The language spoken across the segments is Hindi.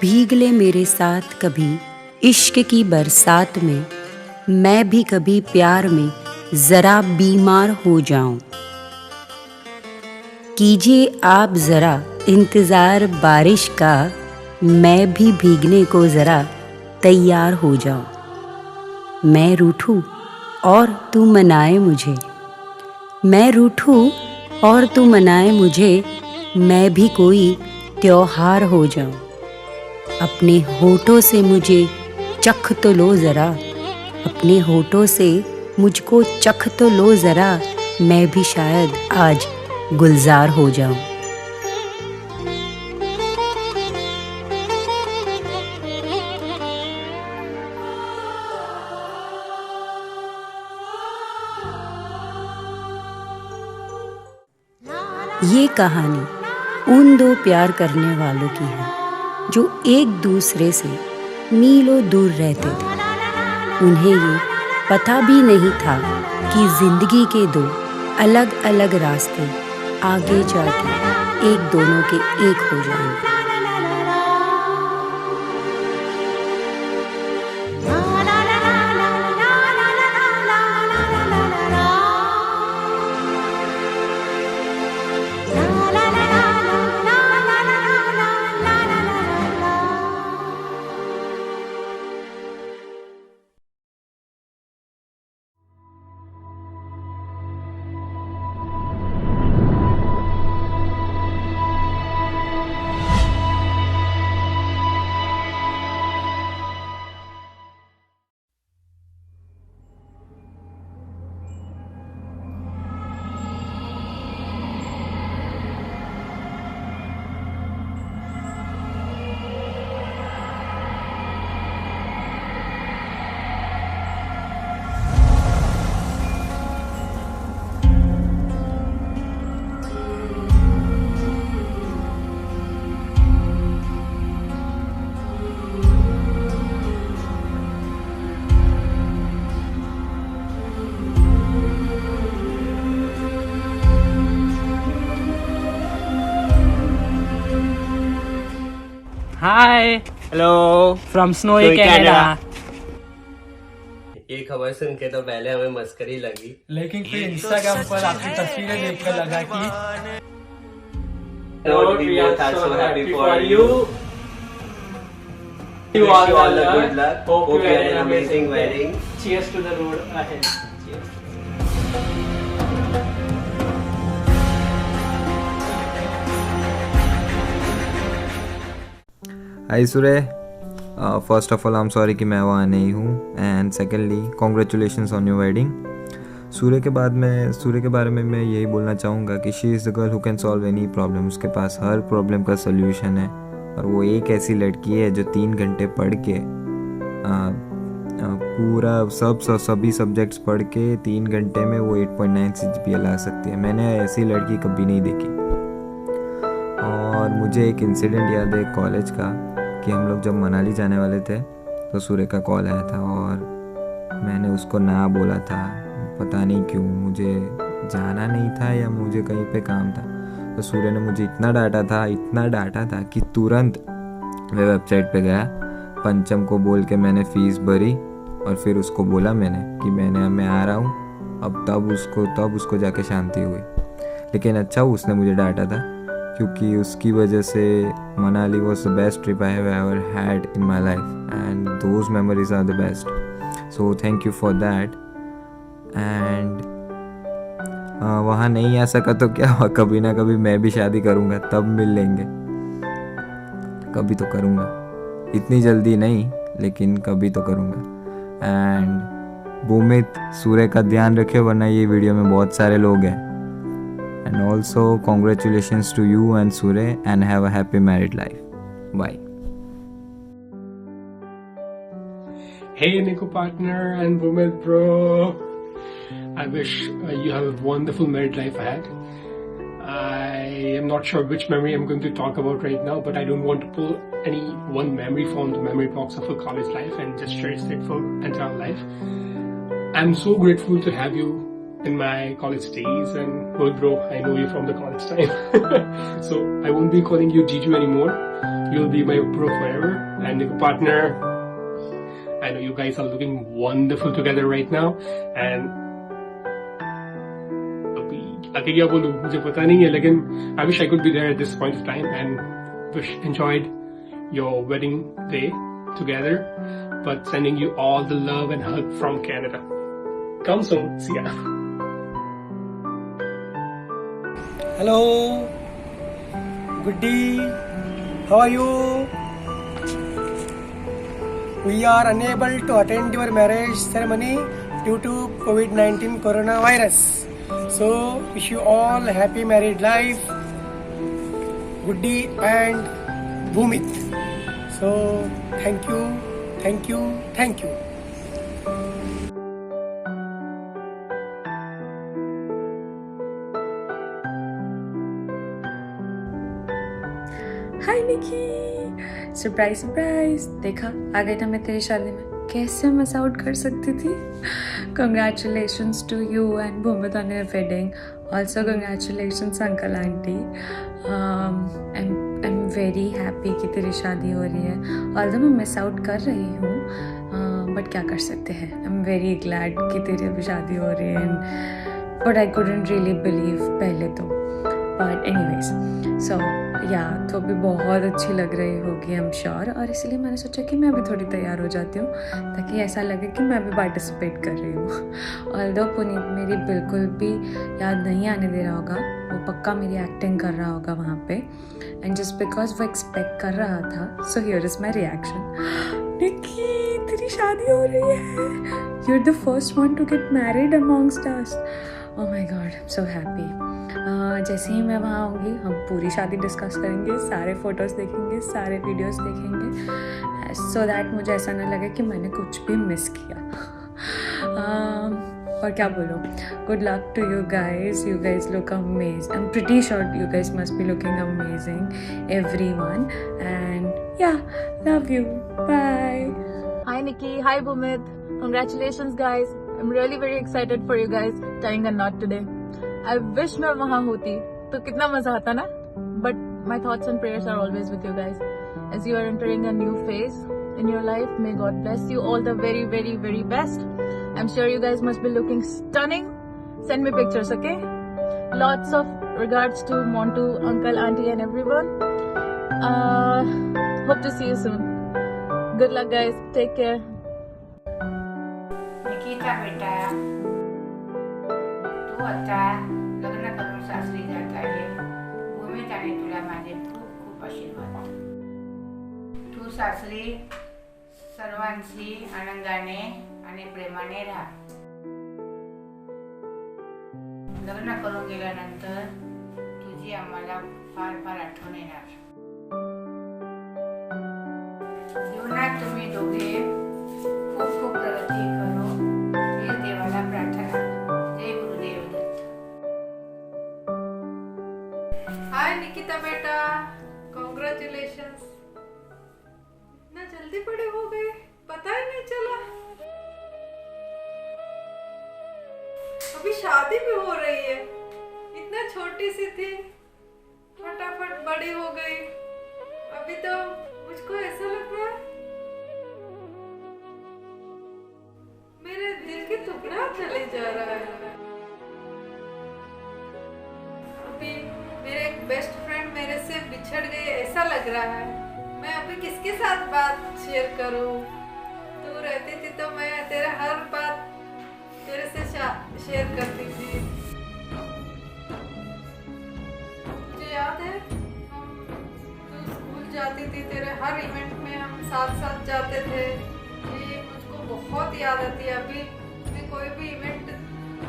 भीग ले मेरे साथ कभी इश्क की बरसात में, मैं भी कभी प्यार में जरा बीमार हो जाऊं। कीजिए आप जरा इंतजार बारिश का, मैं भी भीगने को जरा तैयार हो जाऊं। मैं रूठूं और तू मनाए मुझे, मैं रूठूं और तू मनाए मुझे, मैं भी कोई त्योहार हो जाऊं। अपने होठों से मुझे चख तो लो ज़रा, अपने होठों से मुझको चख तो लो ज़रा, मैं भी शायद आज गुलजार हो जाऊं। ये कहानी उन दो प्यार करने वालों की है जो एक दूसरे से मीलों दूर रहते थे। उन्हें ये पता भी नहीं था कि जिंदगी के दो अलग अलग रास्ते आगे जाके एक दोनों के एक हो जाएंगे। Hi hello from snowy Canada. ये खबर सुन के तो पहले हमें मस्करी लगी, लेकिन फिर इंस्टाग्राम पर आपकी तस्वीरें देखकर लगा कि Lord, we both are so happy for you. Wish you all the good luck. Hope you had an amazing wedding. Cheers to the road ahead. Cheers. Hi Surya, first of all I am sorry कि मैं वहाँ नहीं हूँ, and secondly congratulations on your wedding. Surya के बारे में मैं यही बोलना चाहूँगा कि she is the girl who can solve any problem. उसके पास हर प्रॉब्लम का सल्यूशन है, और वो एक ऐसी लड़की है जो 3 घंटे पढ़ के पूरा सभी सब्जेक्ट्स पढ़ के 3 घंटे में वो 8.9 CGPA ला सकती है। मैंने ऐसी लड़की कभी नहीं देखी। और मुझे एक इंसिडेंट याद है कॉलेज का, कि हम लोग जब मनाली जाने वाले थे तो सूर्य का कॉल आया था, और मैंने उसको ना बोला था। पता नहीं क्यों, मुझे जाना नहीं था या मुझे कहीं पे काम था। तो सूर्य ने मुझे इतना डांटा था कि तुरंत मैं वेबसाइट पे गया, पंचम को बोल के मैंने फ़ीस भरी, और फिर उसको बोला मैंने कि मैं आ रहा हूँ। अब तब उसको जाके शांति हुई। लेकिन अच्छा उसने मुझे डांटा था, क्योंकि उसकी वजह से Manali was the best trip I have ever had in my life, and those memories are the best. So thank you for that. And वहाँ नहीं आ सका तो क्या हुआ, कभी ना कभी मैं भी शादी करूँगा, तब मिल लेंगे। कभी तो करूँगा, इतनी जल्दी नहीं, लेकिन कभी तो करूँगा। एंड भूमित, सूर्य का ध्यान रखियो, वरना ये वीडियो में बहुत सारे लोग हैं। And also congratulations to you and Surya, and have a happy married life. Bye. Hey Nico partner and Bhumit bro, I wish you have a wonderful married life ahead. I am not sure which memory I'm going to talk about right now, but I don't want to pull any one memory from the memory box of a college life and just cherish it for entire life. I'm so grateful to have you in my college days, and well bro, I know you from the college time. So I won't be calling you Jiju anymore. you'll be my bro forever. And Nico partner, I know you guys are looking wonderful together right now. And अभी आगे क्या बोलूं मुझे पता नहीं है, लेकिन I wish I could be there at this point of time and wish enjoyed your wedding day together. But sending you all the love and hug from Canada. Come soon. See ya. Hello, Goody, how are you? We are unable to attend your marriage ceremony due to COVID-19 coronavirus. So, wish you all happy married life, Goody and Bhumit. So, thank you, thank you, thank you. Hi Nikki, surprise surprise. देखा आ गई ना मैं तेरी शादी में, कैसे मिस आउट कर सकती थी। Congratulations to you and Bhumit on your wedding. Also congratulations uncle aunty. I am very happy कि तेरी शादी हो रही है। ऑल्दो मैं मिस आउट कर रही हूँ, बट क्या कर सकते हैं। आई एम वेरी ग्लैड कि तेरी अभी शादी हो रही है, but I couldn't really believe पहले तो। बट एनीवेज, सो या तो भी बहुत अच्छी लग रही होगी आई एम श्योर, और इसलिए मैंने सोचा कि मैं भी थोड़ी तैयार हो जाती हूँ ताकि ऐसा लगे कि मैं भी पार्टिसिपेट कर रही हूँ। ऑल्दो पुनीत मेरी बिल्कुल भी याद नहीं आने दे रहा होगा, वो पक्का मेरी एक्टिंग कर रहा होगा वहाँ पे, एंड जस्ट बिकॉज वो एक्सपेक्ट कर रहा था, so here is my reaction. Nikki तेरी शादी हो रही है, you are the first one to get married amongst us. Oh my god, I am so happy. जैसे ही मैं वहाँ आऊँगी हम पूरी शादी डिस्कस करेंगे, सारे फोटोज़ देखेंगे, सारे वीडियोस देखेंगे, सो दैट मुझे ऐसा ना लगे कि मैंने कुछ भी मिस किया। और क्या बोलूँ, good luck to you guys look amazing. I am pretty sure you guys must be looking amazing everyone, and yeah love you, bye. Hi Nikki, hi Bhumit. Congratulations guys. I'm really very excited for you guys tying a knot today. I wish मैं वहाँ होती तो कितना मजा आता ना. But my thoughts and prayers are always with you guys as you are entering a new phase in your life. May God bless you all the very very very best. I'm sure you guys must be looking stunning. Send me pictures, okay? Lots of regards to Montu, uncle, auntie and everyone. Hope to see you soon. Good luck guys. Take care. Nikita बेटा, तू आता लग्न करून सासरी जात आहे. भूमिताने तुला माझे खूप खूप आशीर्वाद. तू सासरी सर्वांशी आनंदाने आणि प्रेमाने राहा. लग्न करून गेल्यानंतर तुझी आम्हाला फार फार आठवण येणार. जीवनात तुम्ही दोघे खूप खूप प्रगती करो ही देवाला प्रार्थना. जय गुरुदेव दत्त. हाय निकिता बेटा, कॉन्ग्रेचुलेशंस. इतना जल्दी बड़े हो गए, पता ही नहीं चला. अभी शादी भी हो रही है. इतना छोटी सी थी, फटाफट बड़ी हो गई. अभी तो मुझको ऐसा लग रहा है मेरे दिल के टुकड़ा चले जा रहा है. अभी मेरे एक बेस्ट फ्रेंड मेरे से बिछड़ गई ऐसा लग रहा है. मैं अभी किसके साथ बात शेयर करूं? तू रहती थी तो मैं तेरा हर बात तेरे से शेयर करती थी. मुझे याद है तू स्कूल जाती थी, तेरे हर इवेंट में हम साथ साथ जाते थे. ये मुझको बहुत याद आती है. अभी मैं कोई भी इवेंट,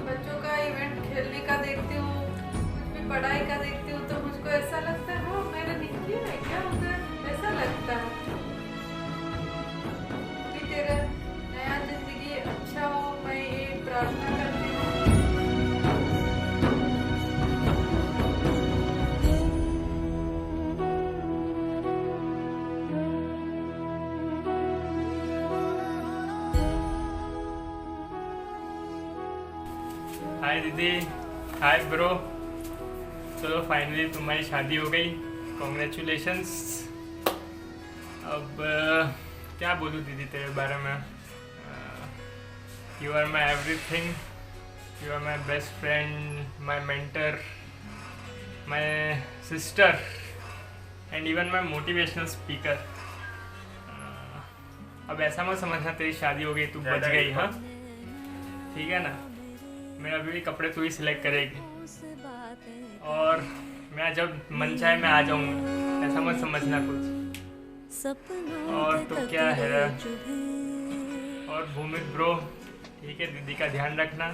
बच्चों का इवेंट खेलने का देखती हूँ, कुछ भी पढ़ाई का देखती हूँ, तो मुझको ऐसा लगता है हाँ मैंने नहीं किया है क्या उधर, ऐसा लगता है. अभी तेरा नया जिंदगी अच्छा हो, मैं ये प्रार्थना करती हूँ. हाय दीदी, हाय ब्रो. चलो फाइनली तुम्हारी शादी हो गई. कॉन्ग्रेचुलेशंस. अब क्या बोलूँ दीदी तेरे बारे में. You are my everything. You are my best friend, my mentor, my sister and even my motivational speaker. अब ऐसा मत समझना तेरी शादी हो गई, तू बच गई. हाँ ठीक है ना. मेरा भी कपड़े तू ही सिलेक्ट करेगी और मैं जब मन चाहे मैं आ जाऊँगा. ऐसा मत समझना कुछ. और तो क्या है. और भूमित ब्रो ठीक है, दीदी का ध्यान रखना.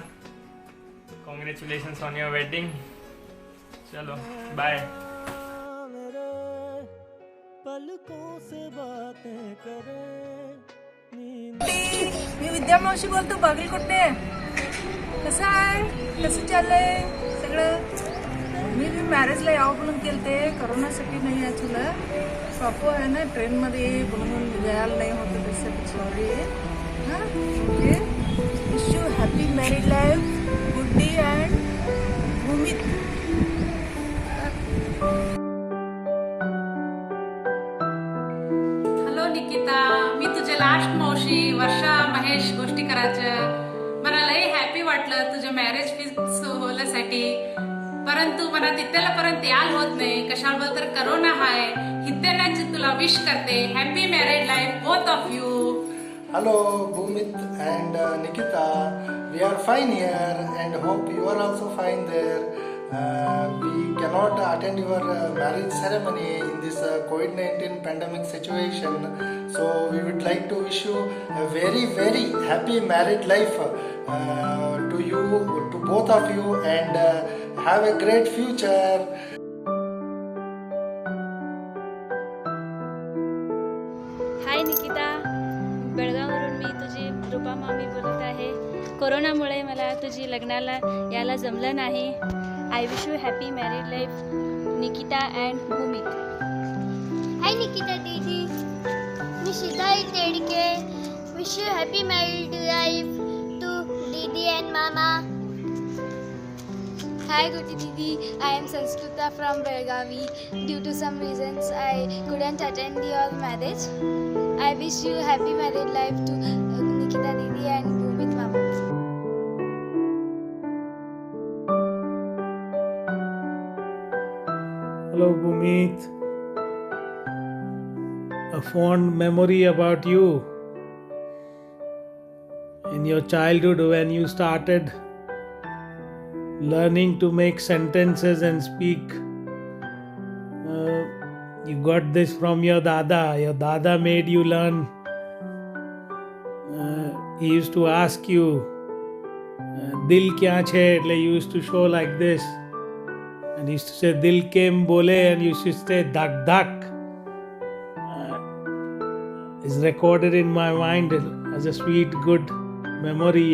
Congratulations on your wedding. चलो बाय. मी विद्या मावशी बोलतो बागलकोटने. कसं आहे, कसं चाललंय सगळं. मी मॅरेजला यावं म्हणून केलते, करोनासाठी नाही ॲक्च्युअली. सॉपो आहे ना ट्रेनमध्ये म्हणून जायला नाही होतं. त्यासाठी सॉरी. हां okay. Wish you happy married life, good day and Bhumit. Hello Nikita, मी तुझे लास्ट मावशी वर्षा महेश गोष्टी करायचं. मला लई हॅपी वाटलं तुझं मॅरेज फिक्स होण्यासाठी. परंतु मला तिथल्यापर्यंत यायला होत नाही. कशाबद्दल तर करोना आहे. हित्यानाची तुला विश करते happy married life both of you. Hello Bhumit and Nikita, we are fine here and hope you are also fine there. We cannot attend your marriage ceremony in this COVID-19 pandemic situation, so we would like to wish you a very very happy married life to you, to both of you, and have a great future. हाय निकिता, बेळगाववरून मी तुझी रूपा मामी बोलत आहे. कोरोनामुळे मला तुझी लग्नाला यायला जमलं नाही. I wish you happy married life Nikita and Bhumit. Hi Nikita दीदी, मी Shitai Tedke. Wish you happy married life to दीदी अँड मामा. Hi Guti Didi, I am Sanskrita from Belgavi. Due to some reasons I couldn't attend your marriage. I wish you happy married life to Nikita Didi and Bhumit Mama. Hello Bhumit. A fond memory about you. In your childhood when you started learning to make sentences and speak. You got this from your dada. Your dada made you learn. He used to ask you, Dil kya chhe? He used to show like this. And he used to say, Dil kem bole, and you used to say, Dak dak. It's recorded in my mind as a sweet, good memory,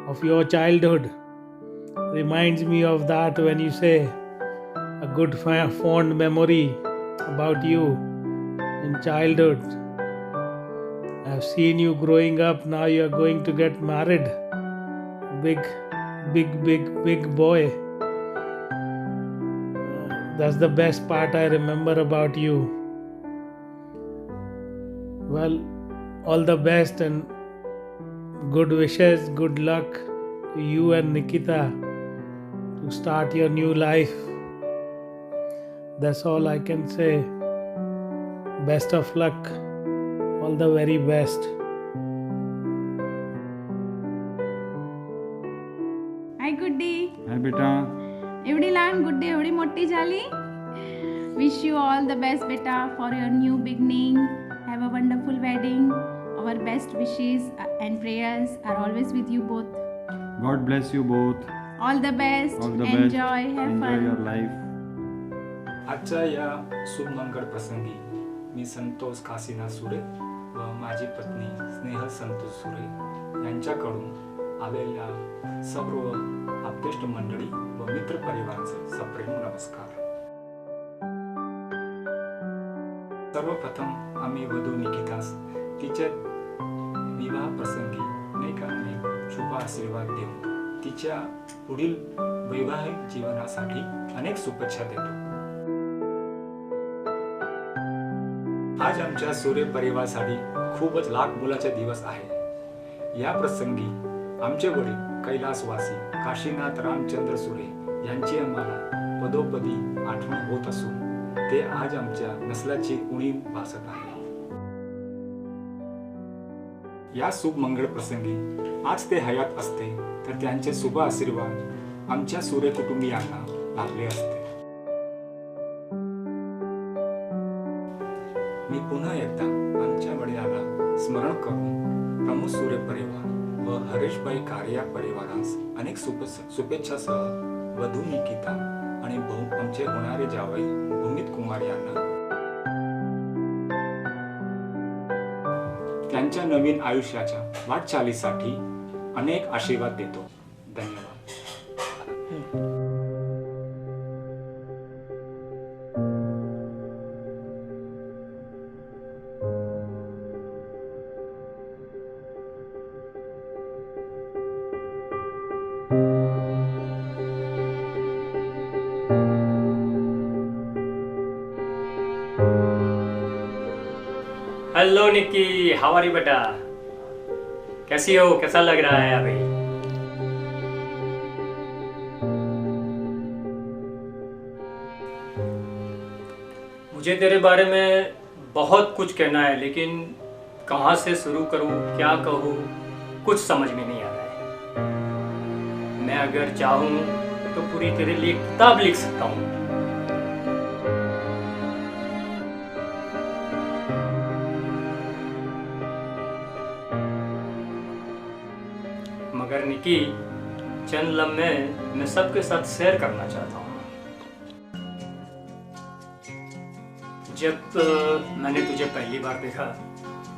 of your childhood. Reminds me of that when you say a good fond memory about you in childhood. I've seen you growing up. Now you're going to get married. Big boy. That's the best part I remember about you. Well, all the best and good wishes, good luck to you and Nikita to start your new life. That's all I can say. Best of luck. All the very best. Hi Guddi. Hi बेटा. एवढी लहान गुड्डी एवढी मोठी झाली. Wish you all the best बेटा for your new beginning. Have a wonderful wedding. Our best wishes and prayers are always with you both. God bless you both. All the best. All the Enjoy. best. Have Enjoy fun. your life. आजच्या या शुभमंगल प्रसंगी मी संतोष काशीनाथ सुरे व माझी पत्नी स्नेहल संतोष सुरे यांच्याकडून आलेल्या सर्व आप्तेष्ट मंडळी व मित्र परिवाराचे सप्रेम नमस्कार. सर्वप्रथम आम्ही वधू निकितास तिच्या विवाह प्रसंगी अनेक शुभ आशीर्वाद देऊन तिच्या पुढील वैवाहिक जीवनासाठी अनेक शुभेच्छा देतो. आज आमच्या सूर्य परिवारासाठी खूपच लाख मोलाचा दिवस आहे. या प्रसंगी आमचे वडील कैलासवासी काशीनाथ रामचंद्र सुरे यांची आम्हाला पदोपदी आठवण होत असून ते आज आमच्या नसलाची उणीव भासत आहे. या शुभ मंगळ प्रसंगी आज ते हयात असते तर त्यांचे शुभ आशीर्वाद आमच्या सूर्य कुटुंबियांना लाभले असते. मी पुन्हा एकदा आमच्या वडिलांना स्मरण करून प्रमुख सूर्य परिवार व हरेशभाई कारिया परिवारास अनेक शुभेच्छासह वधू निकिता आणि भाऊ आमचे होणारे जावई भूमित कुमार यांना त्यांच्या नवीन आयुष्याच्या वाटचालीसाठी अनेक आशीर्वाद देतो. धन्यवाद. Hello Nikki, how are you बेटा? कैसी हो? कैसा लग रहा है अभी? मुझे तेरे बारे में बहुत कुछ कहना है, लेकिन कहाँ से शुरू करूँ, क्या कहूँ, कुछ समझ में नहीं आ रहा है. मैं अगर चाहूँ तो पूरी तेरे लिए किताब लिख सकता हूँ. मगर निकी, चंद लम्हे मैं सबके साथ शेयर करना चाहता हूँ. जब मैंने तुझे पहली बार देखा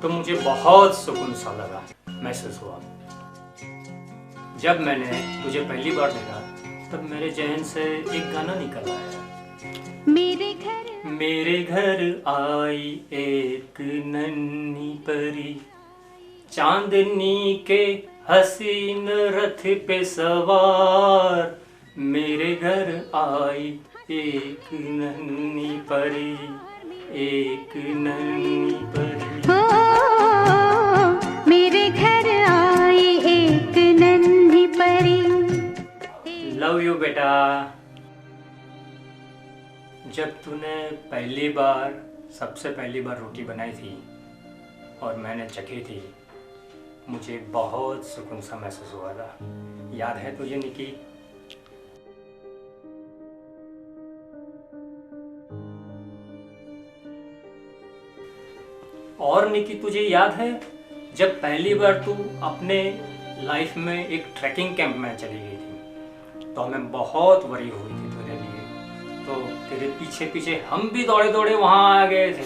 तो मुझे बहुत सुकून सा लगा, महसूस हुआ. जब मैंने तुझे पहली बार देखा तब मेरे जहन से एक गाना निकल आया. मेरे घर आई एक नन्ही परी, चांदनी के हसीन रथ पे सवार. मेरे घर आई एक नन्ही परी, एक नन्ही परी. मेरे घर आई एक नन्ही परी. लव यू बेटा. जब तूने सबसे पहली बार रोटी बनाई थी और मैंने चखी थी, मुझे बहुत सुकून सा महसूस हुआ था. याद है तुझे निकी? और निकी, तुझे याद है जब पहली बार तू अपने लाइफ में एक ट्रैकिंग कैंप में चली गई थी तो हमें बहुत वरी हुई थी तेरे लिए. तो तेरे पीछे पीछे हम भी दौड़े दौड़े वहां आ गए थे.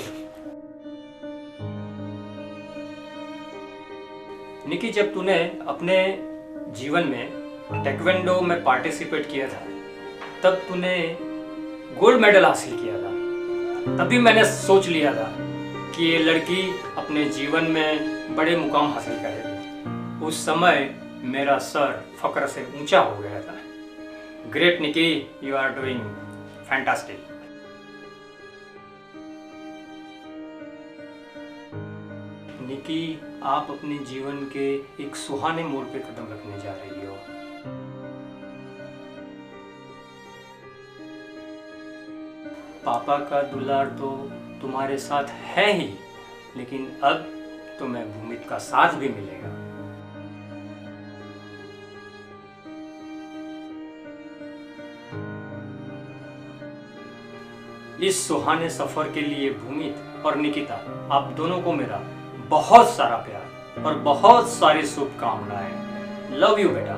निकी, जब तूने अपने जीवन में टेक्वेंडो में पार्टिसिपेट किया था तब तूने गोल्ड मेडल हासिल किया था. तभी मैंने सोच लिया था कि ये लड़की अपने जीवन में बड़े मुकाम हासिल करेगी. उस समय मेरा सर फक्र से ऊंचा हो गया था. Great Nikki, you are doing fantastic. Nikki, आप अपने जीवन के एक सुहाने मोड़ पे कदम रखने जा रही हो. पापा का दुलार तो तुम्हारे साथ है ही, लेकिन अब तुम्हें भूमित का साथ भी मिलेगा. इस सुहाने सफर के लिए भूमित और निकिता, आप दोनों को मेरा बहुत सारा प्यार और बहुत सारी शुभकामनाएं. लव यू बेटा.